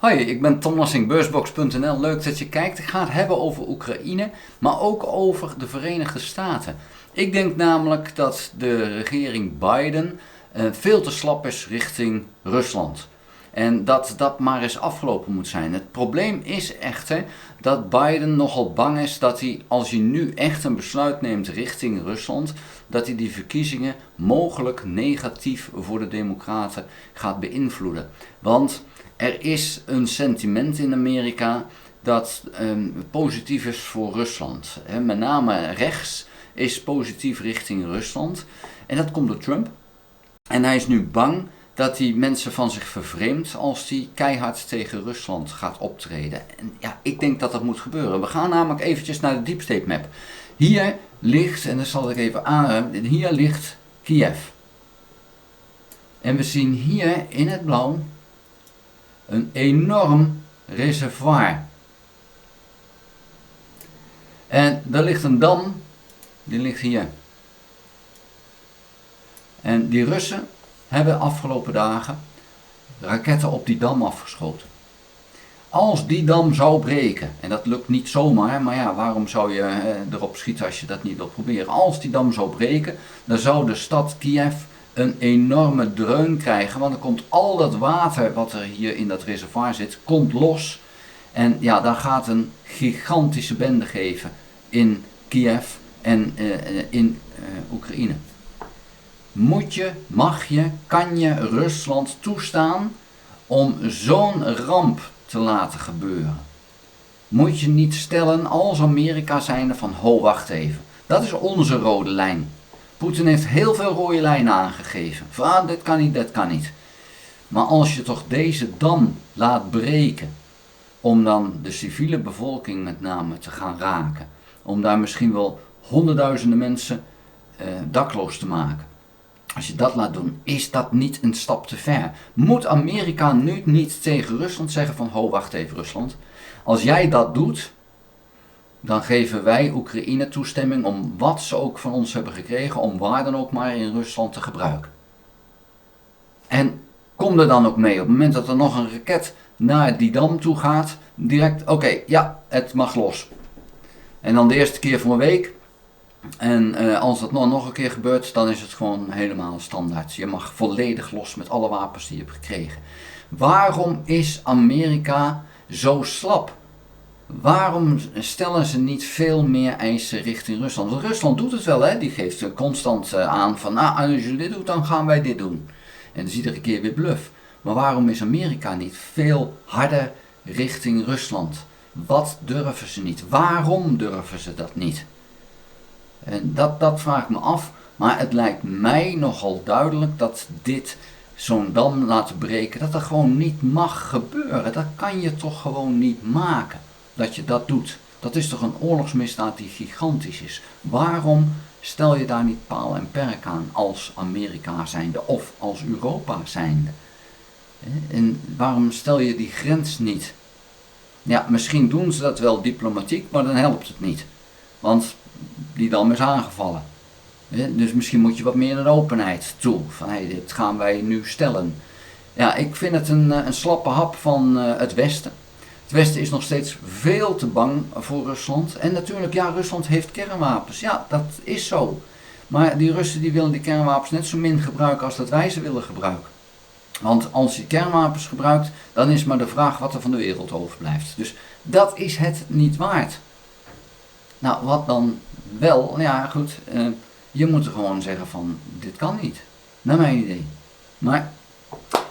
Hoi, ik ben Tom Lassing, beursbox.nl. Leuk dat je kijkt. Ik ga het hebben over Oekraïne, maar ook over de Verenigde Staten. Ik denk namelijk dat de regering Biden veel te slap is richting Rusland. En dat dat maar eens afgelopen moet zijn. Het probleem is echter dat Biden nogal bang is dat hij, als hij nu echt een besluit neemt richting Rusland, dat hij die verkiezingen mogelijk negatief voor de Democraten gaat beïnvloeden. Want er is een sentiment in Amerika dat positief is voor Rusland. Met name rechts is positief richting Rusland. En dat komt door Trump. En hij is nu bang dat hij mensen van zich vervreemdt als hij keihard tegen Rusland gaat optreden. En ja, ik denk dat dat moet gebeuren. We gaan namelijk eventjes naar de Deep State Map. Hier ligt, en dat zal ik even aanruimen, hier ligt Kiev. En we zien hier in het blauw een enorm reservoir. En daar ligt een dam, die ligt hier. En die Russen hebben afgelopen dagen raketten op die dam afgeschoten. Als die dam zou breken, en dat lukt niet zomaar, maar ja, waarom zou je erop schieten als je dat niet wil proberen? Als die dam zou breken, dan zou de stad Kiev een enorme dreun krijgen, want dan komt al dat water wat er hier in dat reservoir zit, komt los. En ja, dat gaat een gigantische bende geven in Kiev en in Oekraïne. Moet je, mag je, kan je Rusland toestaan om zo'n ramp te laten gebeuren? Moet je niet stellen als Amerika zijnde van, ho, wacht even, dat is onze rode lijn. Poetin heeft heel veel rode lijnen aangegeven. Van, dit kan niet, dat kan niet. Maar als je toch deze dam laat breken, om dan de civiele bevolking met name te gaan raken, om daar misschien wel honderdduizenden mensen dakloos te maken. Als je dat laat doen, is dat niet een stap te ver? Moet Amerika nu niet tegen Rusland zeggen van, ho, wacht even Rusland. Als jij dat doet, dan geven wij Oekraïne toestemming om wat ze ook van ons hebben gekregen, om waar dan ook maar in Rusland te gebruiken. En kom er dan ook mee, op het moment dat er nog een raket naar die dam toe gaat, direct, oké, ja, het mag los. En dan de eerste keer voor een week. En als dat nog een keer gebeurt, dan is het gewoon helemaal standaard. Je mag volledig los met alle wapens die je hebt gekregen. Waarom is Amerika zo slap? Waarom stellen ze niet veel meer eisen richting Rusland? Want Rusland doet het wel, hè? Die geeft constant aan van, als je dit doet, dan gaan wij dit doen. En dat is iedere keer weer bluff. Maar waarom is Amerika niet veel harder richting Rusland? Wat durven ze niet? Waarom durven ze dat niet? En dat vraag ik me af, maar het lijkt mij nogal duidelijk dat dit zo'n dam laten breken, dat dat gewoon niet mag gebeuren. Dat kan je toch gewoon niet maken, dat je dat doet. Dat is toch een oorlogsmisdaad die gigantisch is. Waarom stel je daar niet paal en perk aan als Amerika zijnde of als Europa zijnde? En waarom stel je die grens niet? Ja, misschien doen ze dat wel diplomatiek, maar dan helpt het niet. Want die dam is aangevallen. Dus misschien moet je wat meer naar de openheid toe. Van dit gaan wij nu stellen. Ja, ik vind het een slappe hap van het Westen. Het Westen is nog steeds veel te bang voor Rusland. En natuurlijk, ja, Rusland heeft kernwapens. Ja, dat is zo. Maar die Russen die willen die kernwapens net zo min gebruiken als dat wij ze willen gebruiken. Want als je kernwapens gebruikt, dan is maar de vraag wat er van de wereld overblijft. Dus dat is het niet waard. Nou, wat dan wel? Ja, goed. Je moet er gewoon zeggen van, dit kan niet. Naar mijn idee. Maar,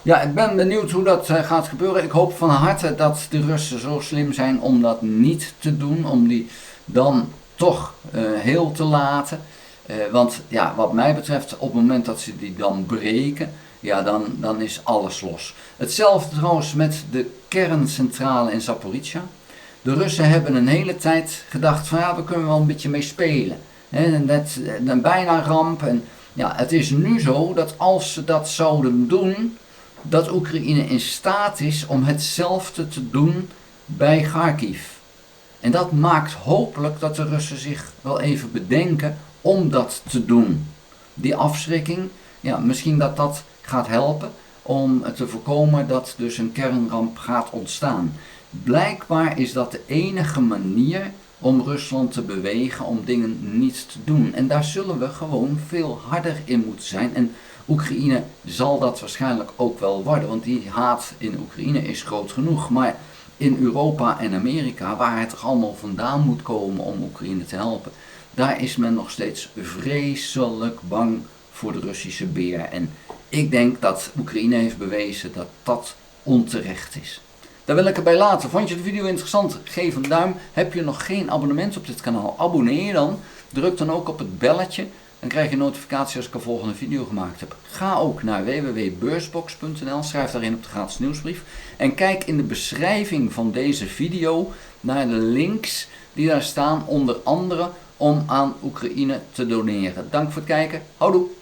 ja, ik ben benieuwd hoe dat gaat gebeuren. Ik hoop van harte dat de Russen zo slim zijn om dat niet te doen. Om die dan toch heel te laten. Want, ja, wat mij betreft, op het moment dat ze die dan breken, ja, dan is alles los. Hetzelfde trouwens met de kerncentrale in Zaporizhzhia. De Russen hebben een hele tijd gedacht van, ja, we kunnen wel een beetje mee spelen. En dat een bijna ramp. En ja, het is nu zo dat als ze dat zouden doen, dat Oekraïne in staat is om hetzelfde te doen bij Kharkiv. En dat maakt hopelijk dat de Russen zich wel even bedenken om dat te doen. Die afschrikking, ja, misschien dat gaat helpen. om te voorkomen dat dus een kernramp gaat ontstaan. Blijkbaar is dat de enige manier om Rusland te bewegen om dingen niet te doen. En daar zullen we gewoon veel harder in moeten zijn. En Oekraïne zal dat waarschijnlijk ook wel worden, want die haat in Oekraïne is groot genoeg. Maar in Europa en Amerika, waar het toch allemaal vandaan moet komen om Oekraïne te helpen, daar is men nog steeds vreselijk bang voor de Russische beer. En ik denk dat Oekraïne heeft bewezen dat dat onterecht is. Daar wil ik het bij laten. Vond je de video interessant? Geef een duim. Heb je nog geen abonnement op dit kanaal? Abonneer je dan. Druk dan ook op het belletje. Dan krijg je notificatie als ik een volgende video gemaakt heb. Ga ook naar www.beursbox.nl. Schrijf daarin op de gratis nieuwsbrief. En kijk in de beschrijving van deze video naar de links die daar staan. Onder andere om aan Oekraïne te doneren. Dank voor het kijken. Houdoe!